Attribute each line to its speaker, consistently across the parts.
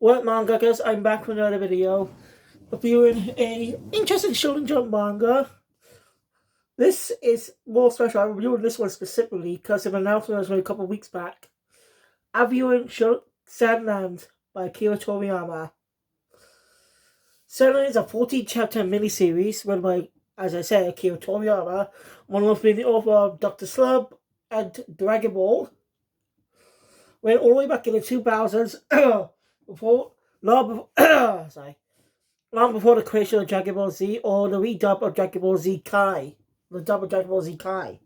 Speaker 1: What manga guys? I'm back with another video reviewing a interesting Shonen Jump manga. This is more special. I'm reviewing this one specifically because of an announcement that was made a couple of weeks back. I'm reviewing Sandland by Akira Toriyama. Sandland is a 14-chapter miniseries run by, as I said, Akira Toriyama, one of being the author of Dr. Slump and Dragon Ball. Went all the way back in the 2000s, long before the creation of Dragon Ball Z or the redub of Dragon Ball Z Kai. The dub of Dragon Ball Z Kai.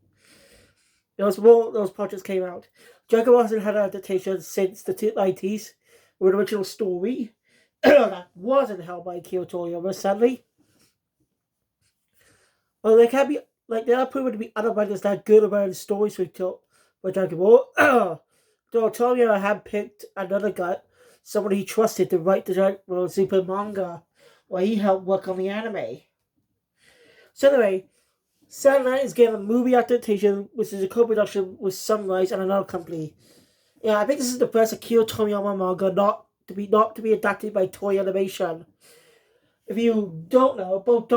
Speaker 1: Those projects came out. Dragon Ball hasn't had an adaptation since the 90s with an original story that wasn't held by Akira Toriyama, sadly. Well, they can be, they are proven to be other writers that good about the stories for Dragon Ball. Though Toriyama had picked another guy, someone he trusted to write the Dragon Ball Super manga, while he helped work on the anime. So anyway, Sandland is getting a movie adaptation, which is a co-production with Sunrise and another company. Yeah, I think this is the first Akira Toriyama manga not to be adapted by Toei Animation. If you don't know, both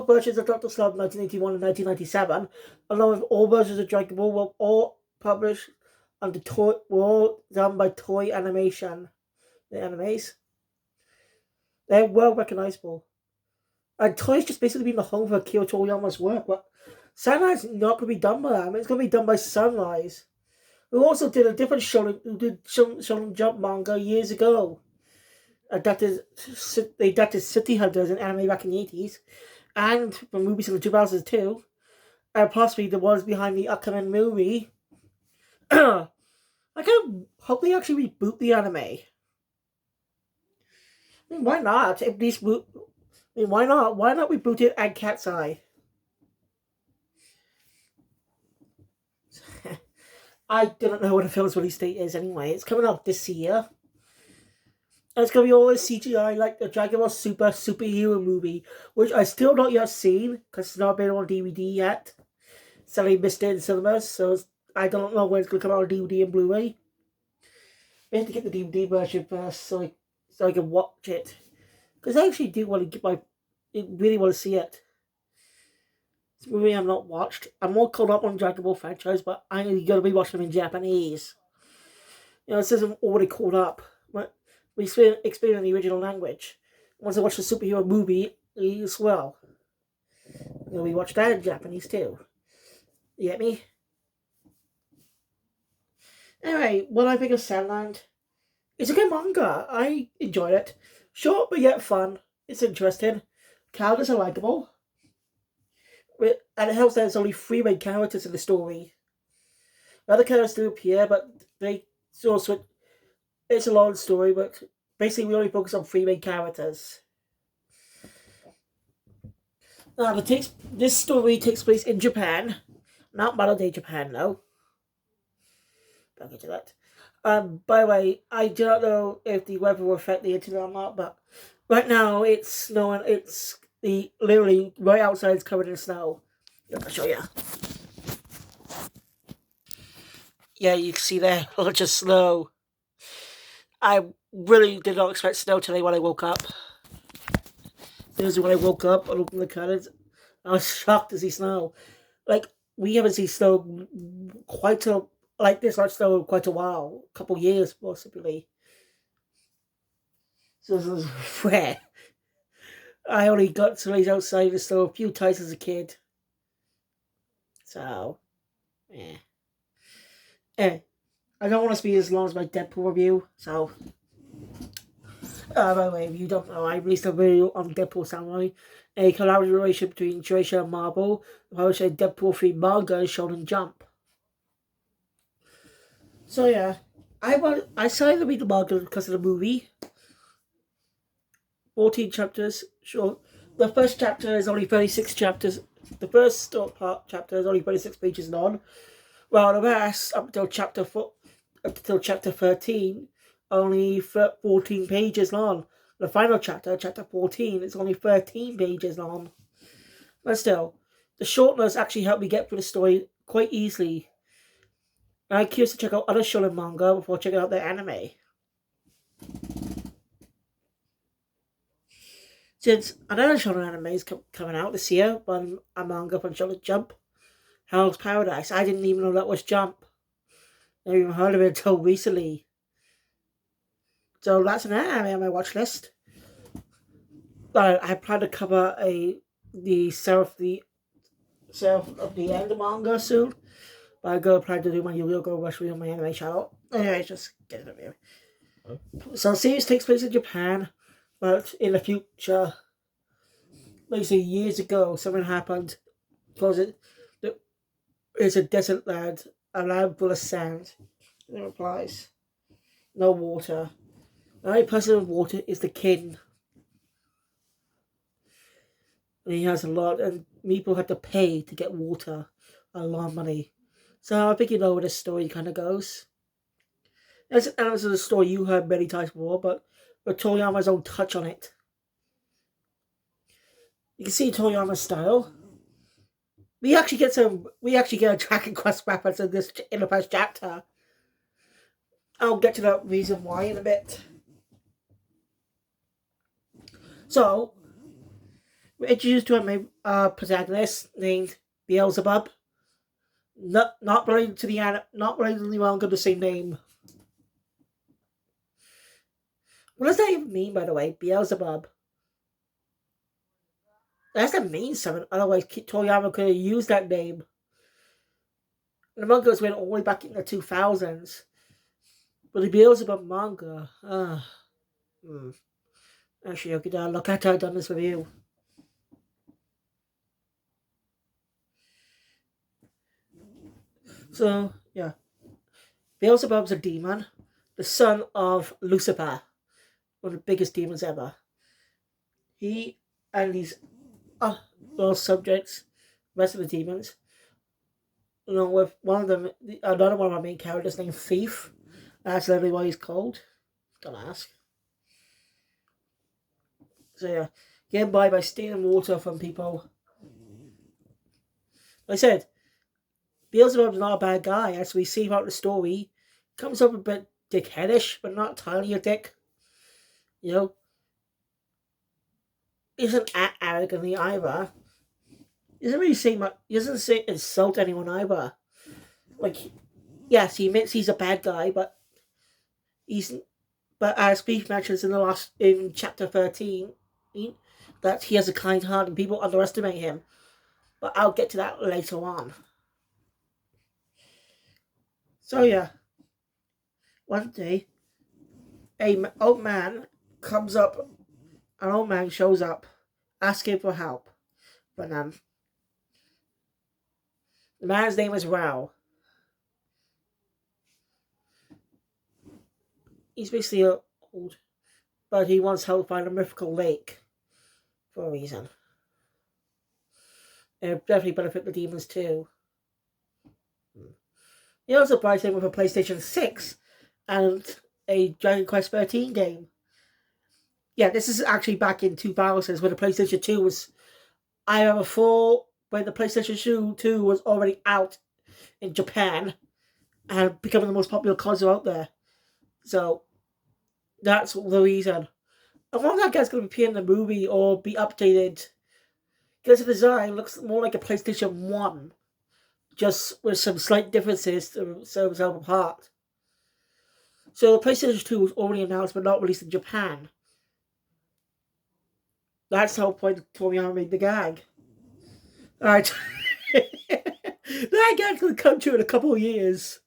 Speaker 1: versions of Dr. Slump 1981 and 1997, along with all versions of Dragon Ball, were all published under were all done by Toei Animation. The animes. They're well recognizable. And Toei's just basically been the home for Akira Toriyama's work, but Sunrise is not going to be done by them. It's going to be done by Sunrise, who also did a different Shonen Jump manga years ago. They adapted City Hunters in anime back in the 80s, and from movies in the 2000s too, and possibly the ones behind the upcoming movie. I kind of hope they actually reboot the anime. I mean, why not? Why not? Why not reboot it and Cat's Eye? I don't know what the film's release date is anyway. It's coming out this year. And it's going to be all this CGI like the Dragon Ball superhero movie, which I still not yet seen because it's not been on DVD yet. Sadly missed it in cinemas, so I don't know when it's going to come out on DVD and Blu-ray. I have to get the DVD version first so I can watch it. Because I actually do want to really want to see it. It's a movie I've not watched. I'm more caught up on Dragon Ball franchise, but I'm going to be watching them in Japanese. It says I'm already caught up. But we experience the original language. Once I watch the superhero movie as well. We watch that in Japanese too. You get me? Anyway, what I think of Sandland? It's a good manga. I enjoyed it. Short but yet fun. It's interesting. Characters are likable. And it helps that there's only 3 main characters in the story. Other characters do appear, but they sort of it's a long story, but basically we only focus on 3 main characters. Now, this story takes place in Japan. Not modern day Japan, no. Don't get to that. By the way, I do not know if the weather will affect the internet or not, but right now it's snowing. It's literally right outside. It's covered in snow. I'll show you. Yeah, you can see there, a bunch of snow. I really did not expect snow today when I woke up. Thursday when I woke up, I opened the curtains. I was shocked to see snow. We haven't seen snow like this much snow in quite a while. A couple years, possibly. So this is rare. I only got to lay outside the snow a few times as a kid. So, yeah. Anyway, I don't want to speak as long as my Deadpool review, so... by the way, if you don't know, I released a video on Deadpool Samurai, a collaboration between Shueisha and Marvel, published a Deadpool 3 manga and Shonen Jump. So yeah, I decided to read the manga because of the movie. 14 chapters, short. The first chapter is only 36 chapters. The first chapter is only 36 pages long, while the rest, up until chapter 13, only 14 pages long. The final chapter 14, is only 13 pages long. But still, the shortness actually helped me get through the story quite easily. And I'm curious to check out other shonen manga before checking out their anime. Since another shonen anime is coming out this year, one a manga from Shonen Jump, Hell's Paradise. I didn't even know that was Jump. I never even heard of it until recently. So that's an anime on my watch list. I plan to cover the Seraph of the End manga soon. But I go plan to do my Yu-Gi-Oh! Rush Reel on my anime channel. Anyway, just get it over here. So the series takes place in Japan, but in the future, basically years ago, something happened because it's a desert land, a land full of sand. It replies, no water. The only person with water is the king. And he has a lot, and people have to pay to get water, a lot of money. So I think you know where the story kind of goes. That's an element of the story you heard many times before, but with Toriyama's own touch on it. You can see Toriyama's style. We actually get a Dragon Quest reference in the first chapter. I'll get to that reason why in a bit. So, we're introduced to a protagonist named Beelzebub. Not related to the manga, the same name. What does that even mean, by the way? Beelzebub. That's the main summon. Otherwise, Toriyama could have used that name. The mangas went all the way back in the 2000s. But the Beelzebub manga, Actually, okay, look after I've done this review. So, yeah. Beelzebub's a demon, the son of Lucifer, one of the biggest demons ever. He and his subjects, rest of the demons, along with another one of our main characters named Thief. That's literally what he's called. Don't ask. So yeah, getting by stealing water from people. Like I said, Beelzebub's not a bad guy, as we see throughout the story. Comes up a bit dickheadish, but not entirely a dick. You know, isn't arrogantly either. He doesn't really say much. He doesn't say insult anyone either. Like, yes, he admits he's a bad guy, but as Beef mentions in chapter 13, that he has a kind heart and people underestimate him. But I'll get to that later on. So yeah, one day, an old man shows up, asking for help from them. The man's name is Rao. He's basically old, but he wants help find a mythical lake for a reason. It'll definitely benefit the demons too. He also provides him with a PlayStation 6 and a Dragon Quest 13 game. Yeah, this is actually back in 2000s when the PlayStation 2 was either before when the PlayStation 2 was already out in Japan and becoming the most popular console out there. So that's the reason. I wonder if that guy's going to appear in the movie or be updated. Because the design looks more like a PlayStation 1. Just with some slight differences to set themselves apart. So the PlayStation 2 was already announced but not released in Japan. That's the whole point Toriyama made the gag. Alright. That gag's going to come true in a couple of years.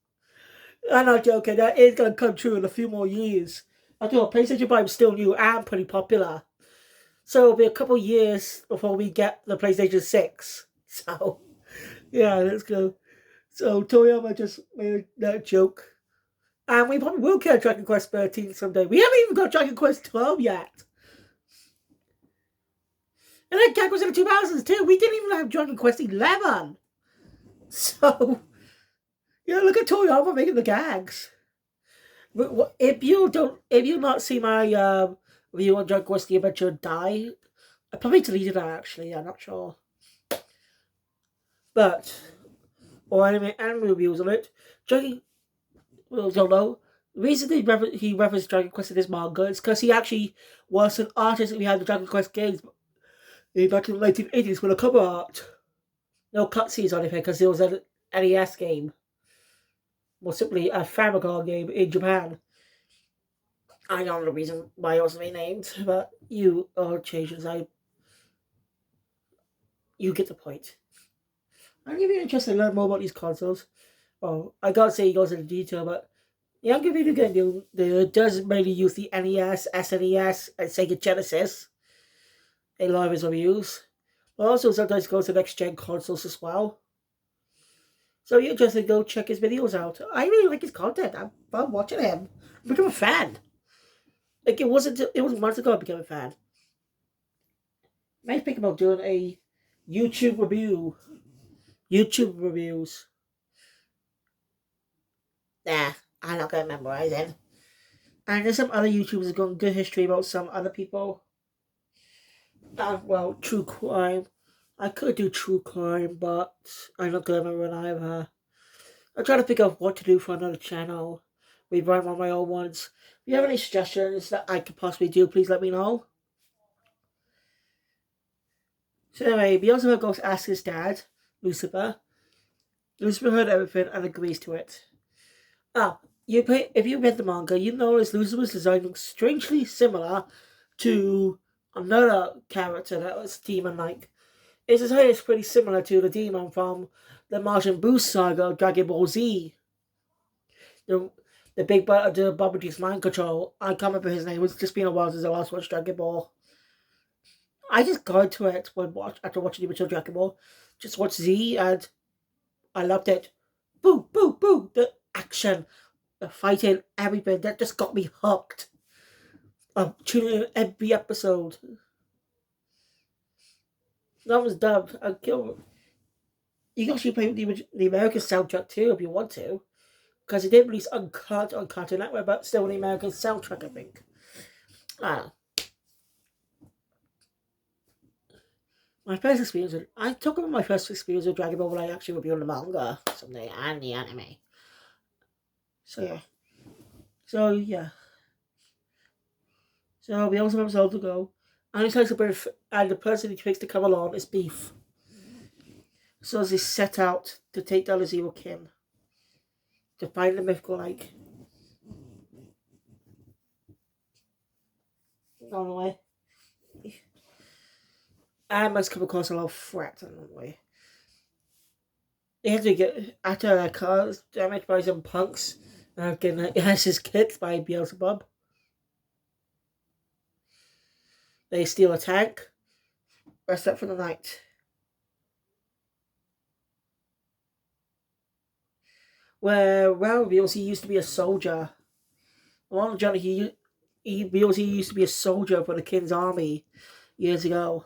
Speaker 1: I'm not joking, that is going to come true in a few more years. I thought PlayStation 5 is still new and pretty popular. So it'll be a couple of years before we get the PlayStation 6. So, yeah, let's go. So Toriyama just made that joke. And we probably will get Dragon Quest 13 someday. We haven't even got Dragon Quest 12 yet. And that gag was in the 2000s too. We didn't even have Dragon Quest 11. So, yeah, look at Toriyama making the gags. If you not see my review on Dragon Quest: The Adventure Die, I probably deleted that actually. I'm not sure, but or anime reviews on it. Dragon, well, don't know. The reason he referenced Dragon Quest in his manga is because he actually was an artist behind the Dragon Quest games back in the 1980s with a cover art. No cutscenes or anything because it was an NES game. More simply, a Famicom game in Japan. I don't know the reason why it wasn't renamed, but you are changes. You get the point. I'm really interested to learn more about these consoles. Well, I gotta say he goes into detail, but the younger video game does mainly use the NES, SNES, and Sega Genesis in a lot of his reviews. But also sometimes goes to next gen consoles as well. So you're interested, go check his videos out. I really like his content. I'm fun watching him. I become a fan. Like it wasn't months ago I became a fan. Might think about doing a YouTube review. YouTube reviews. Nah, I'm not gonna memorize it. And there's some other YouTubers going good history about some other people. Well, true crime. I could do true crime, but I'm not gonna remember either. I'm trying to think of what to do for another channel. We run on my own ones. If you have any suggestions that I could possibly do, please let me know. So anyway, Beelzebub goes to ask his dad, Lucifer. Lucifer heard everything and agrees to it. If you read the manga, you notice Lucifer's design looks strangely similar to another character that was demon-like. His design is pretty similar to the demon from the Martian Boost saga of Dragon Ball Z. The big butt of the Babadook's mind control. I can't remember his name. It's just been a while since I last watched Dragon Ball. I just got into it after watching the original Dragon Ball. Just watched Z and I loved it. Boo, boo, boo. The action, the fighting, everything. That just got me hooked. I'm tuning in every episode. That was dubbed. You can actually play the American soundtrack too if you want to. Because it didn't release Uncut on Cartoon Network, but still the American soundtrack, I think. My first experience I talk about my first experience with Dragon Ball when I actually reviewed the manga someday and the anime. So yeah. So we also have Zelda to go. And he takes a bit and the person he takes to come along is Beef. So as he set out to take down his evil kin. To find the mythical like. On the way. And must come across a lot of threats on the way. They have to get after their cars damaged by some punks and getting his kicked by Beelzebub. They steal a tank, rest up for the night. Where Raoul reveals he used to be a soldier. Along Johnny, he reveals he used to be a soldier for the King's army years ago.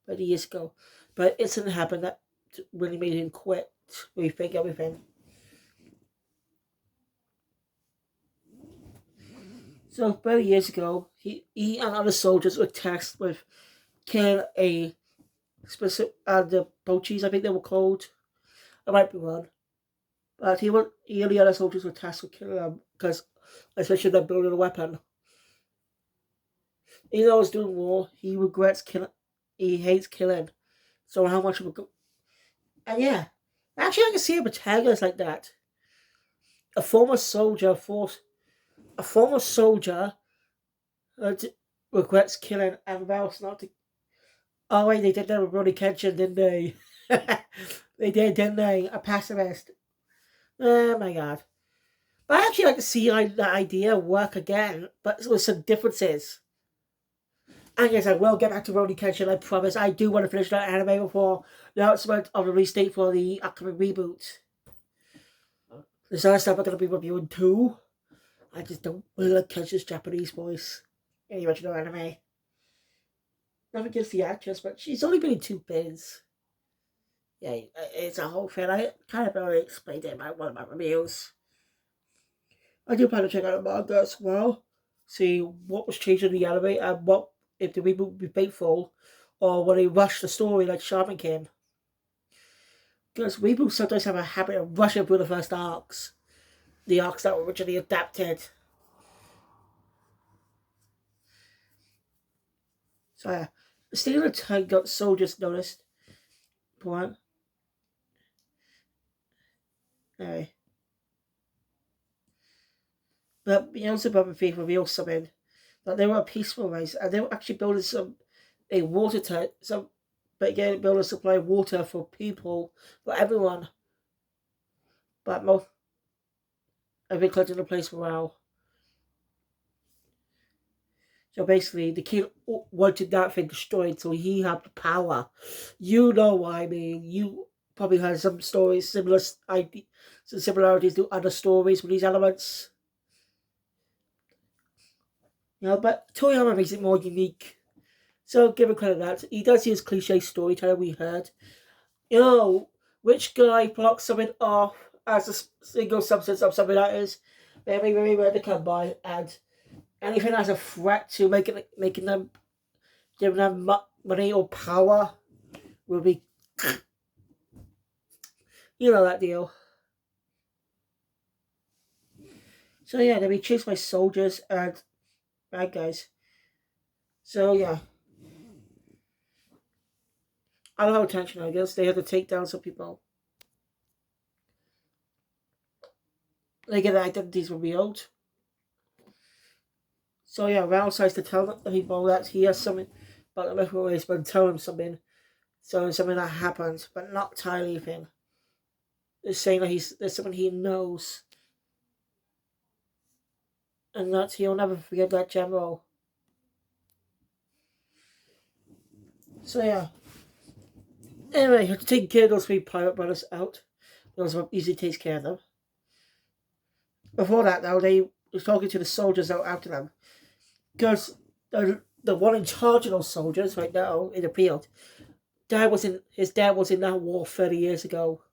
Speaker 1: But it didn't happen that really made him quit, rethink everything. So 30 years ago, he and other soldiers were tasked with killing a specific the Pochis, I think they were called. I might be wrong. But he and the other soldiers were tasked with killing them because especially they're building a weapon. Even though he's doing war, he regrets killing. He hates killing. So how much of a and yeah, actually I can see a protagonist like that. A former soldier regrets killing and vows not to. Oh wait, they did that with Rurouni Kenshin, didn't they? They did, didn't they? A pacifist. Oh my god. But I actually like to see the idea work again, but with some differences. And yes, I will get back to Rurouni Kenshin, I promise. I do want to finish that anime before the announcement of the release date for the upcoming reboot. There's other stuff I'm going to be reviewing too. I just don't really like Kenshin's Japanese voice in the original anime. Nothing against the actress, but she's only been in 2 things. Yeah, it's a whole thing. I kind of already explained it in one of my reviews. I do plan to check out the manga as well. See what was changed in the anime and what if the reboot would be faithful or will they rush the story like Shaman King. Because reboots sometimes have a habit of rushing through the first arcs. The arcs that were originally adapted. So yeah, the state of the time got soldiers noticed. Point. Anyway. But Beelzebub Thief revealed something that they were a peaceful race and they were actually building a water tank, but again building a supply of water for people, for everyone. But most agriculture in the place morale. So basically, the king wanted that thing destroyed, so he had the power. You know what I mean. You probably heard some stories, some similarities to other stories with these elements. But Toriyama makes it more unique. So give him credit that. He does use cliche storytelling we heard. Which guy blocks something off as a single substance of something that is very, very rare to come by, and anything as a threat to making them, giving them money or power will be, that deal. So yeah, they'll be chased by soldiers and bad guys. So yeah, I don't have attention. I guess they have to take down some people. They get their identities revealed. So yeah, Rao decides to tell the people that he has something about the Milky Way, but tell them something. So something that happened, but not tell anything. They're saying that there's something he knows. And that he'll never forget that general. So yeah. Anyway, to take care of those three pirate brothers out. Those easily takes care of them. Before that, though, they was talking to the soldiers out after them. Because the one in charge of those soldiers right now in the field, his dad was in that war 30 years ago.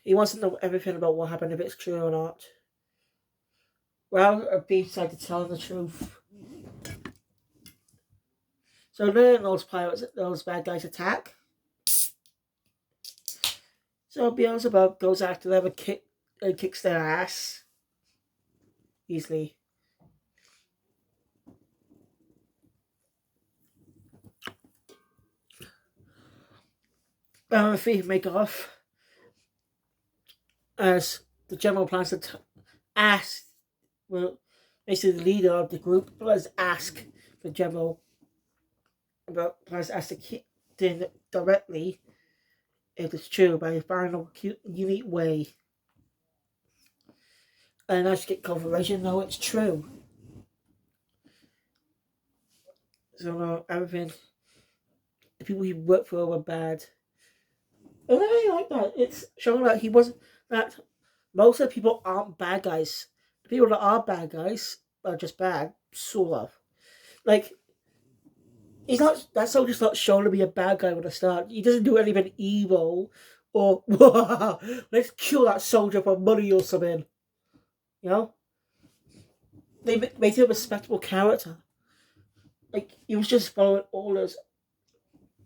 Speaker 1: He wants to know everything about what happened, if it's true or not. Well, B decided to tell him the truth. So then those bad guys attack. So Beelzebub goes after them and kicks their ass. Easily. The thief make off as the general plans to ask, well, basically the leader of the group plans ask the general about plans to ask the kid directly if it's true by finding a unique way. And I should get confirmation, no, it's true. So no, everything, the people he worked for were bad. And I really like that. It's showing that most of the people aren't bad guys. The people that are bad guys are just bad, sort of. Like, that soldier's not shown to be a bad guy from the start. He doesn't do anything evil or let's kill that soldier for money or something. You know? They made him a respectable character. Like, he was just following orders.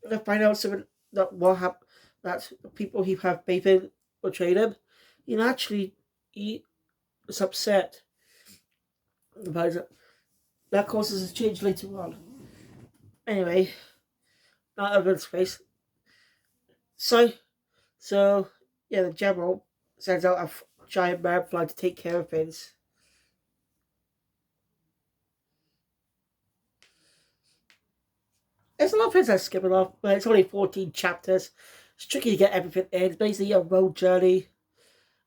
Speaker 1: And to find out something that what happened, that people he have betrayed him, he was upset about it. That causes a change later on. Anyway, not over space. So yeah, the general sends out a giant man fly to take care of things. There's a lot of things I'm skipping off, but it's only 14 chapters. It's tricky to get everything in. It's basically a road journey.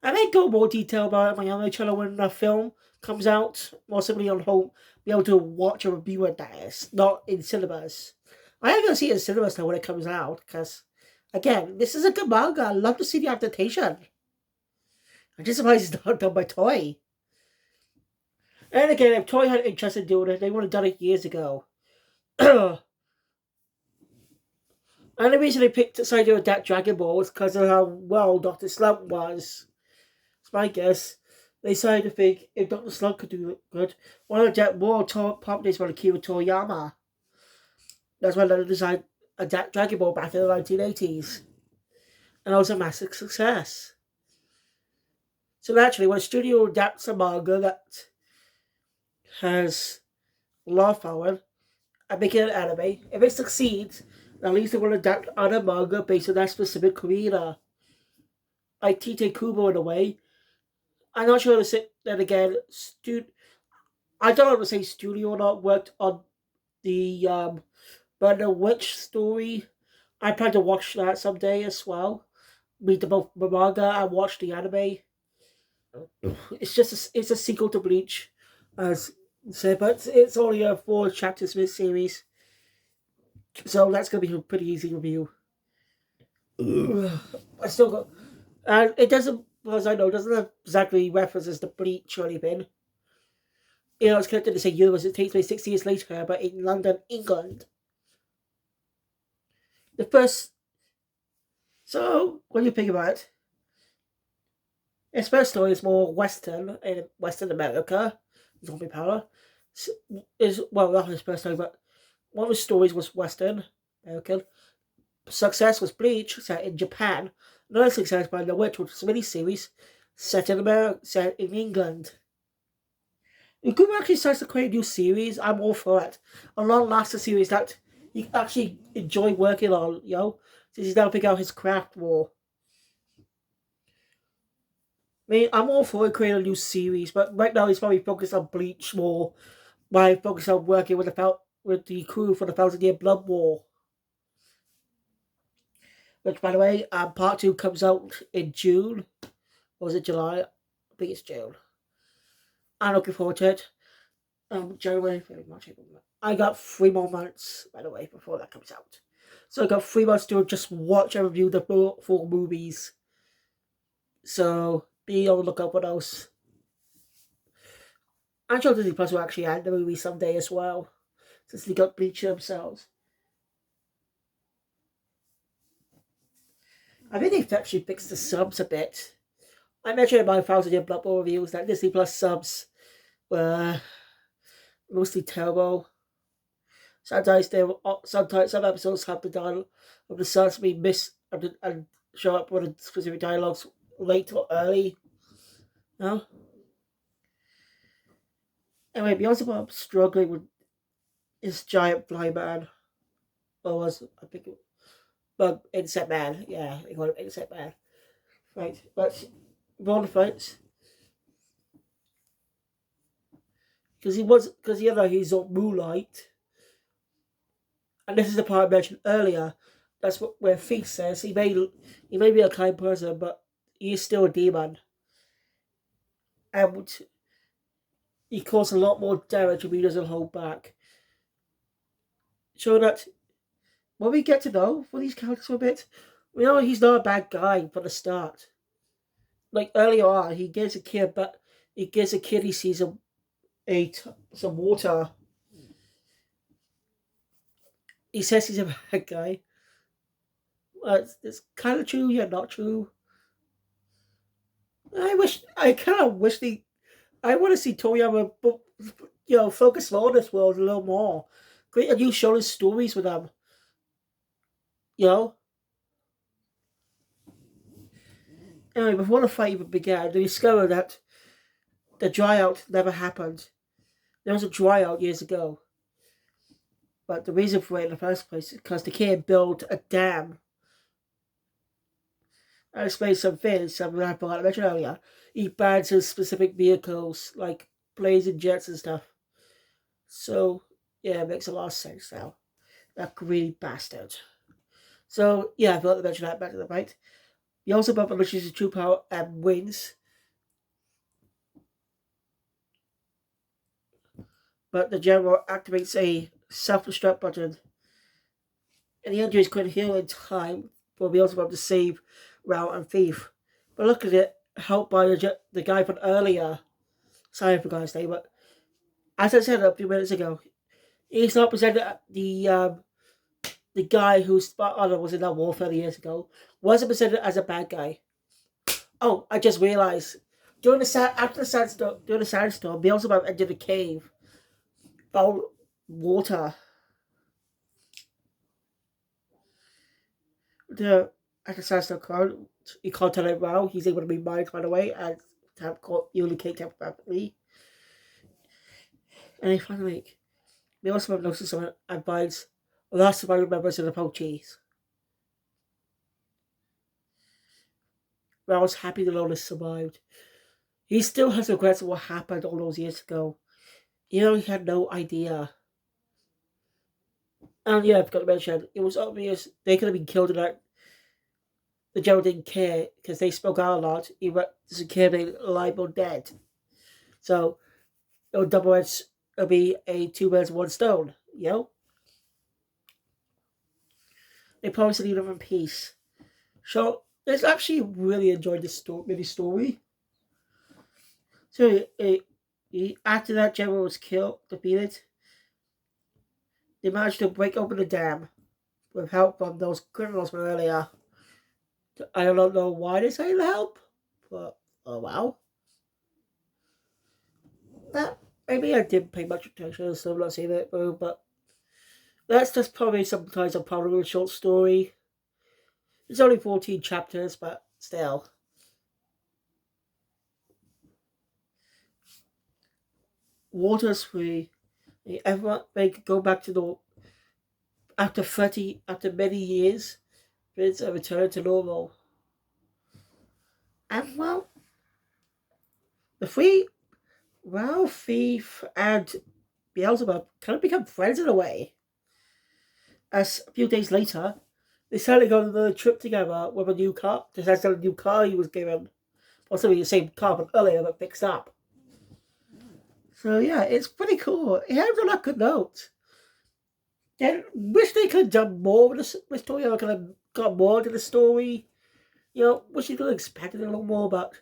Speaker 1: I may go more detail about it on my other channel when the film comes out. More simply on home, be able to watch a review of that, not in cinemas. I am going to see it in cinemas now when it comes out, because, again, this is a good manga. I love to see the adaptation. I'm just surprised it's not done by Toei. And again, if Toei had interest in doing it, they would have done it years ago. And the reason they decided to adapt Dragon Ball was because of how well Dr. Slump was. It's my guess. They decided to think if Dr. Slump could do it good, why not adapt more properties by Akira Toriyama? That's why they decided to adapt Dragon Ball back in the 1980s. And it was a massive success. So naturally, when a studio adapts a manga that has a lot of following and making an anime. If it succeeds, at least they will adapt other manga based on that specific arena. Like Tite Kubo in a way. I'm not sure to say that again. I don't know if to say studio or not worked on the but the Witch story. I plan to watch that someday as well. Read the both the manga and watch the anime. It's a sequel to Bleach, as said, but it's only a 4 chapter series, so that's gonna be a pretty easy review. I still got, and it doesn't, as I know, doesn't have exactly references to Bleach or anything. You know, it's connected to the same universe. It takes place 6 years later, but in London, England. The first. So, what do you think about it? Its first story is more Western in Western America, zombie power. Is well, not his first story, but one of his stories was Western American. Success was Bleach, set in Japan. Another success by The Witch, which was a miniseries set in America, set in England. If Google actually starts to create a new series, I'm all for it. A long-lasting series that you actually enjoy working on, you know, since he's now figuring out his craft more. I mean, I'm all for creating a new series, but right now he's probably focused on Bleach more. By focusing on working with with the crew for the Thousand Year Blood War. Which, by the way, part two comes out in June. Or was it July? I think it's June. I'm looking forward to it. January, February, March, April. I got 3 more months, by the way, before that comes out. So I got 3 months to just watch and review the four movies. So be on the lookout for those. I'm sure Disney Plus will actually add the movie someday as well, since they got Bleach themselves. I think they've actually fixed the subs a bit. I mentioned in my Thousand Year Blood Bowl reviews that Disney Plus subs were mostly terrible. Sometimes some episodes have the dialogue of the subs be missed and show up with specific dialogues late or early. No. Anyway, Beelzebub struggling with his giant fly man. Or was I think bug insect man? Yeah, they call him insect man. Right, but Ron fights because the other he's on Moonlight, and this is the part I mentioned earlier. That's what where Thief says he may be a kind person, but he is still a demon, and he causes a lot more damage if he doesn't hold back. So that when we get to know for these characters a bit, we know he's not a bad guy from the start. Like earlier on, he gives a kid he sees some water. He says he's a bad guy. It's kind of true, yet not true. I kind of wish I want to see Toriyama, focus more on this world a little more. Create a new show and stories with them. You know. Anyway, before the fight even began, they discovered that the dryout never happened. There was a dryout years ago, but the reason for it in the first place is because the kid built a dam. I explained some things, some that I mentioned earlier. He bans his specific vehicles, like planes and jets and stuff. So, yeah, it makes a lot of sense now. That greedy bastard. So, yeah, I forgot to mention that back to the fight. He also unleashes his true power and wins. But the general activates a self-destruct button. And the injuries could heal in time for Beelzebub to save Rao and Thief. But look at it, helped by the guy from earlier. Sorry I forgot his name, but as I said a few minutes ago, he's not presented the guy who Spot Honor was in that war 30 years ago wasn't presented as a bad guy. Oh, I just realized after the sandstorm, Beelzebub entered the cave, found water. After the sandstorm crowd, he can't tell it well. He's able to be mind by the way and have caught Uli K temporarily. And they finally make. They also have noticed some advice. The last surviving members of the Pochies. But I was happy the Lotus survived. He still has regrets of what happened all those years ago. He had no idea. And yeah, I forgot to mention, it was obvious they could have been killed in that. The general didn't care because they spoke out a lot. He doesn't care if they're alive or dead. So, double edged, it'll be a two birds, one stone, They promised to leave them in peace. So, let's actually really enjoyed this mini story. So, after that general was defeated, they managed to break open the dam with help from those criminals from earlier. I don't know why they say help, but oh wow. That maybe I didn't pay much attention, so I'm not saying it, but that's just probably sometimes a part of a short story. It's only 14 chapters, but still. Water's free. Everyone they could go back to the after many years, it's a return to normal. And well, the three Ralph, Thief, and Beelzebub kind of become friends in a way. As a few days later, they decided to go on another trip together with a new car. That's a new car he was given. Possibly the same car, but earlier, but fixed up. So yeah, it's pretty cool. It ends on a good note. I wish they could have done more with the story, or could have got more into the story. Wish you could have expected a little more, but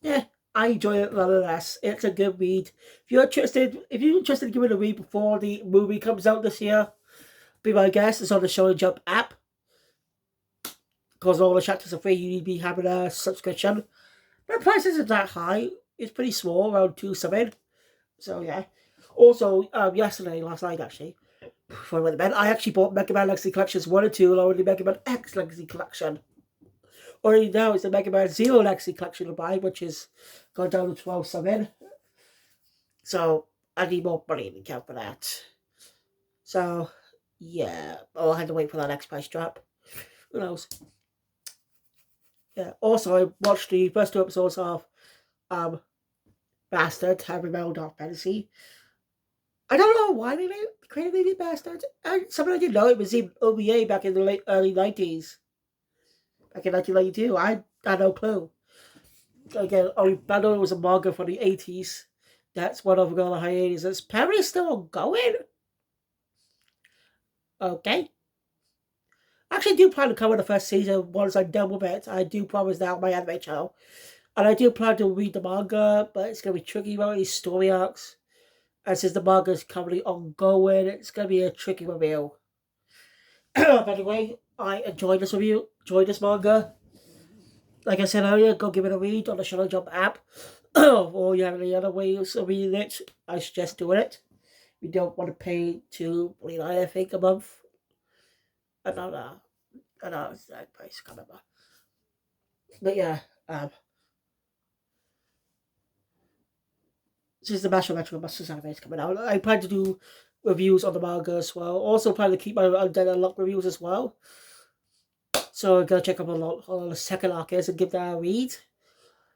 Speaker 1: yeah, I enjoy it nonetheless. It's a good read. If you're interested in giving it a read before the movie comes out this year, be my guest. It's on the Shonen Jump app. Because all the chapters are free, you need to be having a subscription. The price isn't that high. It's pretty small, around 2 something. So yeah. Also, last night actually, before I went to bed, I actually bought Mega Man Legacy Collections 1 and 2 along with the Mega Man X Legacy Collection. Already now it's the Mega Man Zero Legacy Collection to buy, which is gone down to 12 something. So I need more money in the account for that. So yeah, I'll have to wait for that next price drop. Who knows? Yeah. Also, I watched the first 2 episodes of Bastard, Heavy Metal Dark Fantasy. I don't know why they created Bastard. Something I didn't know it was in OVA back in the early 90s. Back in 1992. I had no clue. Again, I know it was a manga from the 80s. That's one of the hiatus. Is Paris still ongoing? Okay. Actually, I do plan to cover the first season once I'm done with it. I do promise that on my anime channel. And I do plan to read the manga, but it's going to be tricky about these story arcs. And since the manga is currently ongoing, it's going to be a tricky review. But anyway, I enjoyed this review, enjoyed this manga. Like I said earlier, go give it a read on the Shonen Jump app. Or you have any other ways of reading it, I suggest doing it. You don't want to pay $2.99, I think, a month. I don't know that price, I can't remember. But yeah, since the Mashle Metro Masters anime is coming out, I plan to do reviews on the manga as well. Also plan to keep my Undead Unlock reviews as well. So I'm going to check up on the second arc is and give that a read.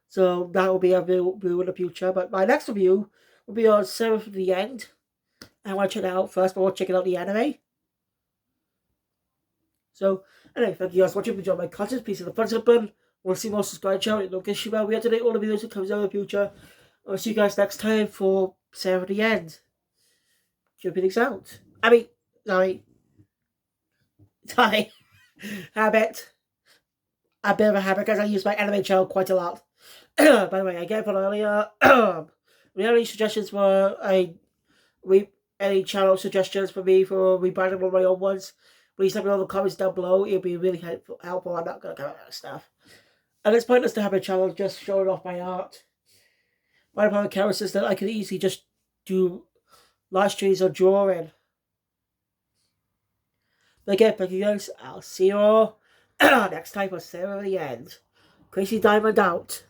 Speaker 1: So that will be a review in the future. But my next review will be on Seventh of the End. I want to check it out first before checking out the anime. So, anyway, thank you guys for watching. If you enjoyed my content, please hit the thumbs up button. Want to see more, subscribe channel. It notification bell. We update all the videos that comes out in the future. I'll see you guys next time for Seventh of the End. Keep things out. Sorry. Habit. A bit of a habit because I use my anime channel quite a lot. By the way, I gave one earlier. Any suggestions for any channel suggestions for me for rebranding one of my own ones? Please let me know in the comments down below. It'll be really helpful. I'm not going to cover that stuff. And it's pointless to have a channel just showing off my art. My opponent camera says that I can easily just do live streams or drawing. But again, thank you guys. I'll see you all next time for Seventh of the End. Crazy Diamond out.